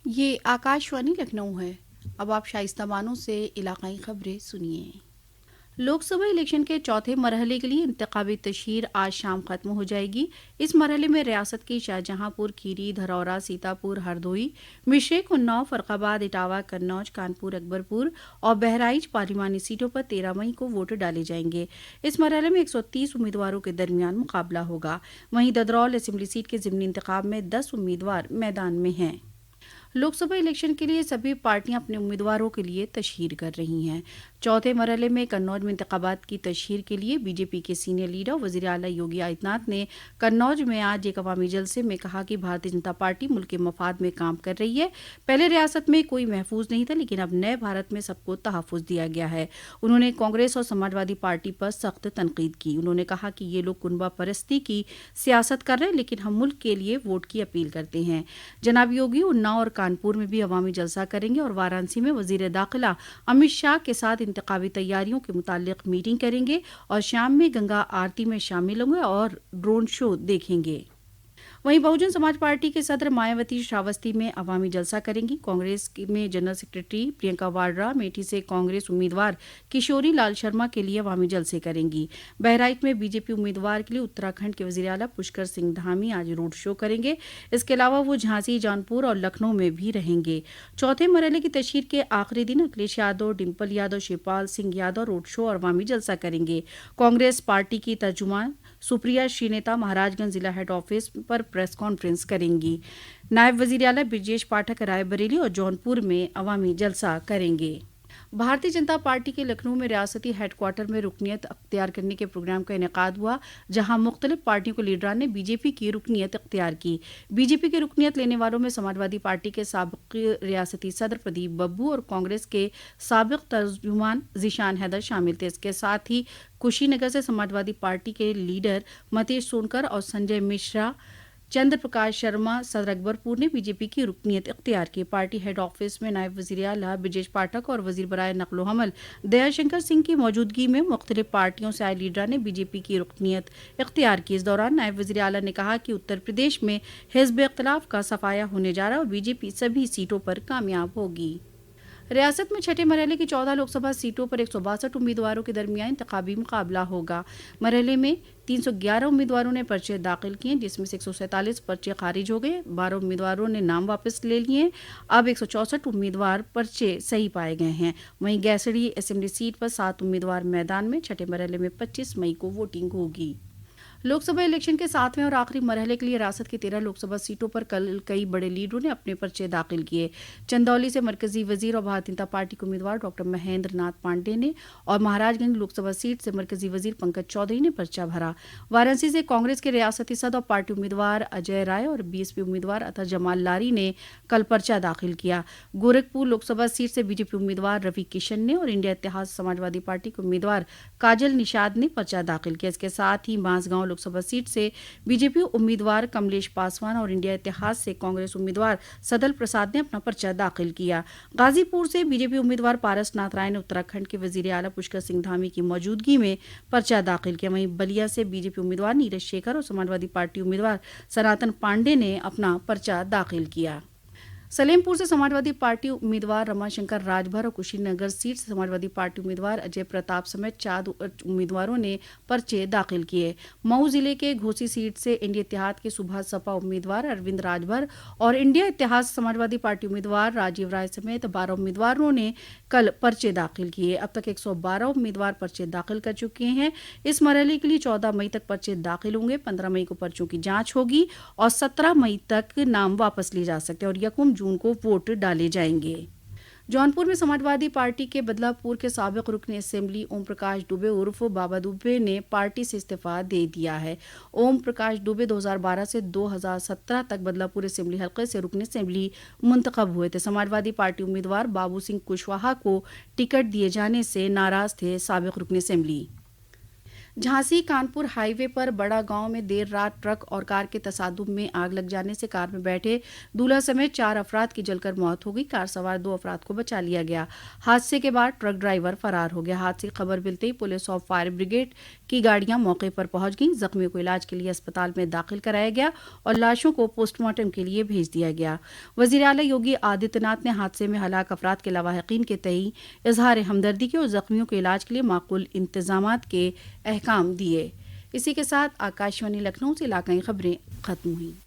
یہ آکاشوانی لکھنؤ ہے۔ اب آپ شائستہ بانو سے علاقائی خبریں سنیے۔ لوک سبھا الیکشن کے چوتھے مرحلے کے لیے انتخابی تشہیر آج شام ختم ہو جائے گی۔ اس مرحلے میں ریاست کی شاہجہاں پور، کھیری، دھرورا، سیتاپور، ہردوئی، مشرق، اناؤ، فرق آباد، اٹاوہ، قنوج، کانپور، اکبرپور اور بہرائچ پارلیمانی سیٹوں پر 13 مئی کو ووٹ ڈالے جائیں گے۔ اس مرحلے میں 130 امیدواروں کے درمیان مقابلہ ہوگا۔ وہیں ددرول اسمبلی سیٹ کے ضمنی انتخاب میں 10 امیدوار میدان میں ہیں۔ لوک سبھا الیکشن کے لیے سبھی پارٹیاں اپنے امیدواروں کے لیے تشہیر کر رہی ہیں۔ چوتھے مرحلے میں قنوج میں انتخابات کی تشہیر کے لیے بی جے پی کے سینئر لیڈر وزیر اعلیٰ یوگی آدتیہ ناتھ نے قنوج میں آج ایک عوامی جلسے میں کہا کہ بھارتیہ جنتا پارٹی ملک کے مفاد میں کام کر رہی ہے۔ پہلے ریاست میں کوئی محفوظ نہیں تھا، لیکن اب نئے بھارت میں سب کو تحفظ دیا گیا ہے۔ انہوں نے کانگریس اور سماجوادی پارٹی پر سخت تنقید کی۔ انہوں نے کہا کہ یہ لوگ کنبہ پرستی کی سیاست کر رہے ہیں، لیکن ہم ملک کے لیے ووٹ کی اپیل کرتے ہیں۔ جناب یوگی اناؤ اور کانپور میں بھی عوامی جلسہ کریں گے اور وارانسی میں وزیر داخلہ امت شاہ کے ساتھ انتخابی تیاریوں کے متعلق میٹنگ کریں گے اور شام میں گنگا آرتی میں شامل ہوں گے اور ڈرون شو دیکھیں گے۔ وہیں بہوجن سماج پارٹی کے صدر مایاوتی شراوستی میں عوامی جلسہ کریں گی۔ کانگریس میں جنرل سیکرٹری پرینکا واڈرا میٹھی سے کانگریس امیدوار کشوری لال شرما کے لیے عوامی جلسے کریں گی۔ بہرائچ میں بی جے پی امیدوار کے لیے اتراکھنڈ کے وزیر اعلیٰ پشکر سنگھ دھامی آج روڈ شو کریں گے۔ اس کے علاوہ وہ جھانسی، جونپور اور لکھنؤ میں بھی رہیں گے۔ چوتھے مرحلے کی تشہیر کے آخری دن اکھلیش یادو، ڈمپل یادو، شیوپال سنگھ یادو روڈ شو اور عوامی جلسہ کریں گے۔ کانگریس پارٹی کی ترجمان سپریا شرینیتا مہاراج گنج ضلع ہیڈ آفس پر پریس کانفرنس کریں گی۔ نائب وزیر اعلیٰ برجیش پاٹھک رائے بریلی اور جونپور میں عوامی جلسہ کریں گے۔ بھارتیہ جنتا پارٹی کے لکھنؤ میں ریاستی ہیڈ کوارٹر میں رکنیت اختیار کرنے کے پروگرام کا انعقاد ہوا، جہاں مختلف پارٹیوں کے لیڈران نے بی جے پی کی رکنیت اختیار کی۔ بی جے پی کی رکنیت لینے والوں میں سماجوادی پارٹی کے سابق ریاستی صدر پردیپ ببو اور کانگریس کے سابق ترجمان ذیشان حیدر شامل تھے۔ اس کے ساتھ ہی کشی نگر سے سماجوادی پارٹی کے لیڈر متیش سونکر اور سنجے مشرا، چندر پرکاش شرما صدر اکبرپور نے بی جے پی کی رکنیت اختیار کی۔ پارٹی ہیڈ آفس میں نائب وزیر اعلیٰ برجیش پاٹھک اور وزیر برائے نقل و حمل دیا شنکر سنگھ کی موجودگی میں مختلف پارٹیوں سے آئے لیڈران نے بی جے پی کی رکنیت اختیار کی۔ اس دوران نائب وزیر اعلیٰ نے کہا کہ اتر پردیش میں حزب اختلاف کا صفایا ہونے جا رہا ہے اور بی جے پی سبھی سیٹوں پر کامیاب ہوگی۔ ریاست میں چھٹے مرحلے کی 14 لوک سبھا سیٹوں پر 162 امیدواروں کے درمیان انتخابی مقابلہ ہوگا۔ مرحلے میں 311 امیدواروں نے پرچے داخل کیے، جس میں سے 147 پرچے خارج ہو گئے، 12 امیدواروں نے نام واپس لے لیے۔ اب 164 امیدوار پرچے صحیح پائے گئے ہیں۔ وہیں گیسڑی اسمبلی سیٹ پر 7 امیدوار میدان میں۔ چھٹے مرحلے میں 25 مئی کو ووٹنگ ہوگی۔ لوک سبھا الیکشن کے 7ویں اور آخری مرحلے کے لیے ریاست کی 13 لوک سبھا سیٹوں پر کل کئی بڑے لیڈروں نے اپنے پرچے داخل کیے۔ چندولی سے مرکزی وزیر اور بھارتیہ جنتا پارٹی کے امیدوار ڈاکٹر مہیندر ناتھ پانڈے نے اور مہاراج گنج لوک سبھا سیٹ سے مرکزی وزیر پنکج چودھری نے پرچہ بھرا۔ وارانسی سے کانگریس کے ریاستی صدر اور پارٹی امیدوار اجے رائے اور بی ایس پی امیدوار اطہر جمال لاری نے کل پرچہ داخل کیا۔ گورکھپور لوک سبھا سیٹ سے بی جے پی امیدوار روی کشن نے اور انڈیا اتحاد سماجوادی پارٹی کے امیدوار کاجل نشاد نے پرچہ داخل کیا۔ اس کے ساتھ ہی بانسگاؤں لوک سبھا سیٹ سے بی جے پی امیدوار کملیش پاسوان اور انڈیا اتحاد سے کانگریس امیدوار سدل پرساد نے اپنا پرچہ داخل کیا۔ غازی پور سے بی جے پی امیدوار پارس ناتھ رائے نے اتراکھنڈ کے وزیر اعلیٰ پشکر سنگھ دھامی کی موجودگی میں پرچہ داخل کیا۔ وہیں بلیا سے بی جے پی امیدوار نیرج شیکھر اور سماجوادی پارٹی امیدوار سناتن پانڈے نے اپنا پرچہ داخل کیا۔ سلیم پور سے سماجوادی پارٹی امیدوار رما شنکر راج بھر اور کشی نگر سیٹ سے سماجوادی پارٹی امیدوار اجے پرتاپ سمیت 4 امیدواروں نے پرچے داخل کیے۔ مئو ضلع کے گھوسی سیٹ سے انڈیا اتحاد کے صوبہ سپا امیدوار اروند راج بھر اور انڈیا اتحاد سماجوادی پارٹی امیدوار راجیو رائے سمیت 12 امیدواروں نے کل پرچے داخل کیے۔ اب تک 112 امیدوار پرچے داخل کر چکے ہیں۔ اس مرحلے کے لیے 14 مئی تک پرچے داخل ہوں گے۔ 15 مئی کو پرچوں کی جانچ ہوگی اور 17 مئی تک نام واپس لیے جا سکتے ہیں اور 1 جون کو ووٹ ڈالے جائیں گے۔ جونپور میں سماجوادی پارٹی کے بدلہ پور کے سابق رکن اسمبلی اوم پرکاش دوبے عرف بابا دوبے نے پارٹی سے استعفیٰ دے دیا ہے۔ اوم پرکاش دوبے 2012 سے 2017 تک بدلہ پور اسمبلی حلقے سے رکن اسمبلی منتخب ہوئے تھے۔ سماجوادی پارٹی امیدوار بابو سنگھ کشواہا کو ٹکٹ دیے جانے سے ناراض تھے۔ سابق رکن اسمبلی جھانسی کانپور ہائی وے پر بڑا گاؤں میں دیر رات ٹرک اور کار کے تصادم میں آگ لگ جانے سے کار میں بیٹھے دولہا سمیت 4 افراد کی جل کر موت ہو گئی. کار سوار 2 افراد کو بچا لیا گیا. حادثے کے بعد ٹرک ڈرائیور فرار ہو گیا. حادثے کی خبر ملتے ہی پولیس اور فائر بریگیڈ کی گاڑیاں موقع پر پہنچ گئیں. زخمیوں کو علاج کے لیے اسپتال میں داخل کرایا گیا اور لاشوں کو پوسٹ مارٹم کے لیے بھیج دیا گیا. وزیر اعلیٰ یوگی آدتیہ ناتھ نے حادثے میں ہلاک افراد کے لواحقین کے تئیں اظہار ہمدردی کی اور زخمیوں کے علاج کے لیے معقول انتظامات کے احکام دیے. اسی کے ساتھ آکاشوانی لکھنؤ سے علاقائی خبریں ختم ہوئیں.